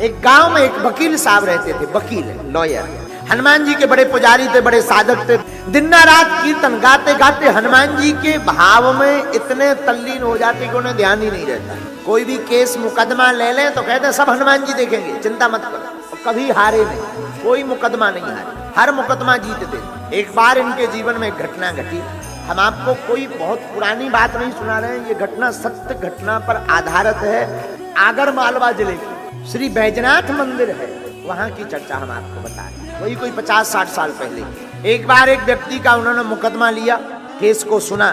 एक गांव में एक वकील साहब रहते थे, वकील लॉयर। हनुमान जी के बड़े पुजारी थे, बड़े साधक थे। दिन रात कीर्तन गाते गाते हनुमान जी के भाव में इतने तल्लीन हो जाते कि उन्हें ध्यान ही नहीं रहता। कोई भी केस मुकदमा ले लें तो कहते हैं सब हनुमान जी देखेंगे, चिंता मत करो। और कभी हारे नहीं, कोई मुकदमा नहीं हारे, हर मुकदमा जीतते। एक बार इनके जीवन में एक घटना घटी। हम आपको कोई बहुत पुरानी बात नहीं सुना रहे हैं, ये घटना सत्य घटना पर आधारित है। आगर मालवा जिले की श्री बैजनाथ मंदिर है, वहां की चर्चा हम आपको बता रहे हैं। वही कोई 50-60 साल पहले एक बार एक व्यक्ति का उन्होंने मुकदमा लिया, केस को सुना,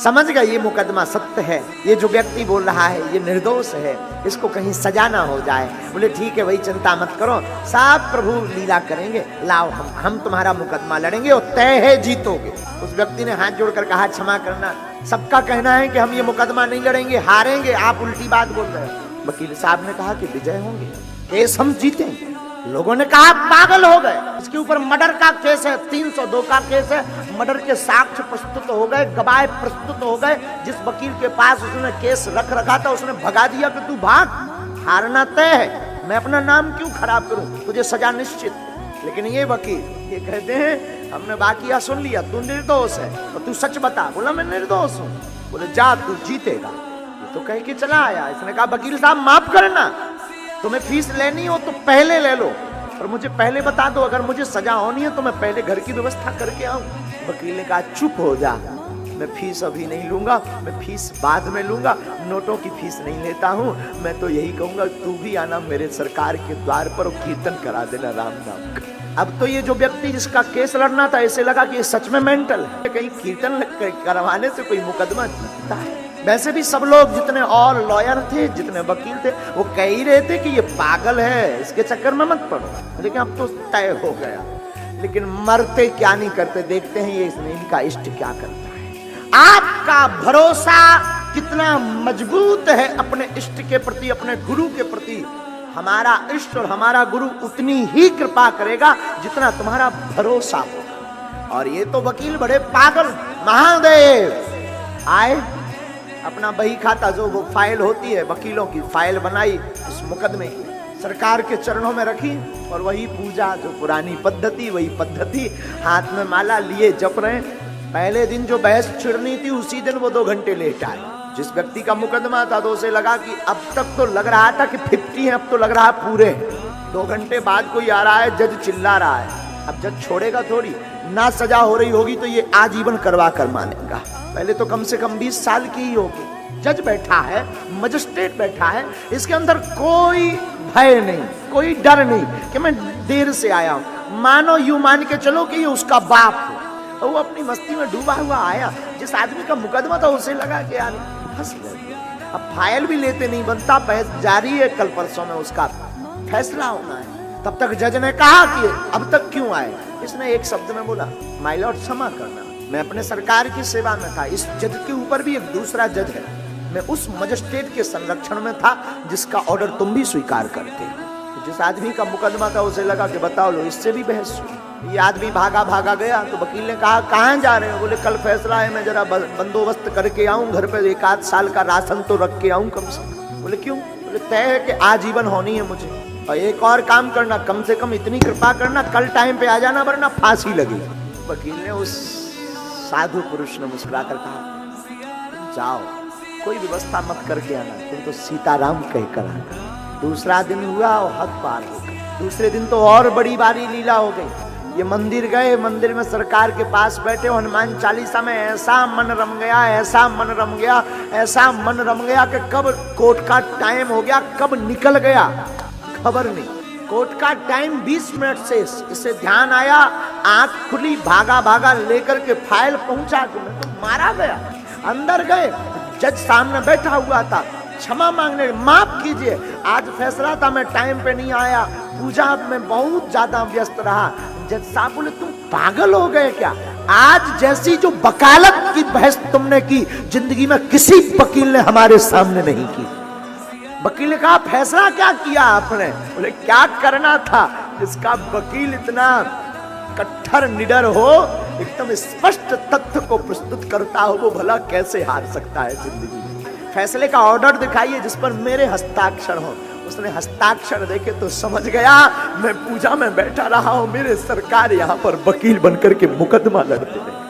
समझ गए ये मुकदमा सत्य है, ये जो व्यक्ति बोल रहा है ये निर्दोष है, इसको कहीं सजा ना हो जाए। बोले ठीक है भाई, चिंता मत करो, सब प्रभु लीला करेंगे, लाओ हम तुम्हारा मुकदमा लड़ेंगे और तय है जीतोगे। उस व्यक्ति ने हाथ जोड़कर कहा क्षमा करना, सबका कहना है कि हम ये मुकदमा नहीं लड़ेंगे, हारेंगे, आप उल्टी बात बोल रहे हैं। वकील साहब ने कहा कि विजय होंगे, केस हम जीतेंगे। लोगों ने कहा पागल हो गए, इसके ऊपर मर्डर का केस है, 302 का केस है, मर्डर के साक्ष्य प्रस्तुत हो गए, गवाह प्रस्तुत हो गए। जिस वकील के पास उसने केस रख रखा था उसने भगा दिया कि तू भाग, हारना तय है, मैं अपना नाम क्यों खराब करूं, तुझे सजा निश्चित। लेकिन ये वकील ये कहते हैं हमने बाकिया सुन लिया, तू निर्दोष है और तू सच बता। बोला मैं निर्दोष हूं। बोले जा तू जीतेगा। ये तो कह के चला आया। इसने कहा वकील साहब माफ करना, तुम्हें फीस लेनी हो तो पहले ले लो, और मुझे पहले बता दो, अगर मुझे सजा होनी है तो मैं पहले घर की व्यवस्था करके आऊं। वकील ने कहा चुप हो जा, मैं फीस अभी नहीं लूंगा, मैं फीस बाद में लूंगा, नोटों की फीस नहीं लेता हूं। मैं तो यही कहूंगा तू भी आना मेरे सरकार के द्वार पर और कीर्तन करा देना राम नाम का। अब तो ये जो व्यक्ति जिसका केस लड़ना था, ऐसे लगा कि ये सच में मेंटल है, कहीं कीर्तन करवाने से कोई मुकदमा जीतता है। वैसे भी सब लोग जितने और लॉयर थे, जितने वकील थे, वो कह ही रहे थे कि ये पागल है, इसके चक्कर में मत पड़ो। लेकिन अब तो तय हो गया। लेकिन मरते क्या नहीं करते, देखते हैं ये इनका इष्ट क्या करता है। आपका भरोसा कितना मजबूत है अपने इष्ट के प्रति, अपने गुरु के प्रति, हमारा इष्ट और हमारा गुरु उतनी ही कृपा करेगा जितना तुम्हारा भरोसा हो। और ये तो वकील बड़े पागल, महादेव आए, अपना बही खाता जो वो फाइल होती है वकीलों की, फाइल बनाई उस मुकदमे की, सरकार के चरणों में रखी, और वही पूजा जो पुरानी पद्धति, वही पद्धति, हाथ में माला लिए जप रहे। पहले दिन जो बहस छिड़नी थी उसी दिन वो 2 घंटे लेट आए। जिस व्यक्ति का मुकदमा था तो उसे लगा कि अब तक तो लग रहा था कि 50 है, अब तो लग रहा है पूरे। 2 घंटे बाद कोई आ रहा है, जज चिल्ला रहा है। अब जज छोड़ेगा थोड़ी ना, सजा हो रही होगी तो ये आजीवन करवा कर मानेगा। पहले तो कम से कम 20 साल की ही होगी। जज बैठा है, मजिस्ट्रेट बैठा है, इसके अंदर कोई भय नहीं, कोई डर नहीं कि मैं देर से आया हूं। मानो यूं मान के चलो कि ये उसका बाप है, और वो अपनी मस्ती में डूबा हुआ आया। जिस आदमी का मुकदमा था उसे लगा कि यार फंस गए, अब फाइल भी लेते नहीं बनता, बहस जारी है, कल परसों में उसका फैसला होना है। तब तक जज ने कहा कि अब तक क्यों आए। इसने एक शब्द में बोला माय लॉर्ड क्षमा करना, मैं अपने सरकार की सेवा में था, इस जज के ऊपर भी एक दूसरा जज है, मैं उस मजिस्ट्रेट के संरक्षण में था जिसका ऑर्डर तुम भी स्वीकार करते। तो जिस आदमी का मुकदमा था उसे लगा कि बताओ लो इससे भी बहस हुई। ये आदमी भागा भागा गया तो वकील ने कहा कहाँ जा रहे हो। बोले कल फैसला है, मैं जरा बंदोबस्त करके आऊं, घर पे 1-8 साल का राशन तो रख के आऊं कम से कम। बोले क्यों। बोले तय है कि आजीवन होनी है मुझे, और एक और काम करना, कम से कम इतनी कृपा करना, कल टाइम पे आ जाना वरना फांसी लगी। वकील ने उस साधु पुरुष ने मुस्कुराकर कहा जाओ, कोई व्यवस्था मत करके आना, तुम तो सीताराम कहकर आना। दूसरा दिन हुआ और हद पार हो गई। दूसरे दिन तो और बड़ी बारी लीला हो गई। ये मंदिर गए, मंदिर में सरकार के पास बैठे, हनुमान चालीसा में ऐसा मन रम गया, ऐसा मन रम गया, ऐसा मन रम गया कि कब कोर्ट का टाइम हो गया, कब निकल गया खबर नहीं। कोर्ट का टाइम 20 मिनट से, इसे ध्यान आया, आंख खुली, भागा भागा लेकर के फाइल पहुंचा कि मैं तो मारा गया। अंदर गए, जज सामने बैठा हुआ था, क्षमा मांगने, माफ कीजिए आज फैसला था, मैं टाइम पे नहीं आया, पूजा में बहुत ज्यादा व्यस्त रहा। जज साहब बोले तुम पागल हो गए क्या, आज जैसी जो वकालत की बहस तुमने की जिंदगी में किसी वकील ने हमारे सामने नहीं की। वकील ने कहा फैसला क्या किया आपने। बोले क्या करना था, जिसका वकील इतना कट्टर निडर हो, एकदम स्पष्ट तथ्य को प्रस्तुत करता हो, वो भला कैसे हार सकता है जिंदगी में। फैसले का ऑर्डर दिखाइए जिस पर मेरे हस्ताक्षर हो। उसने हस्ताक्षर देखे तो समझ गया मैं पूजा में बैठा रहा हूं, मेरे सरकार यहां पर वकील बनकर के मुकदमा लड़ते हैं।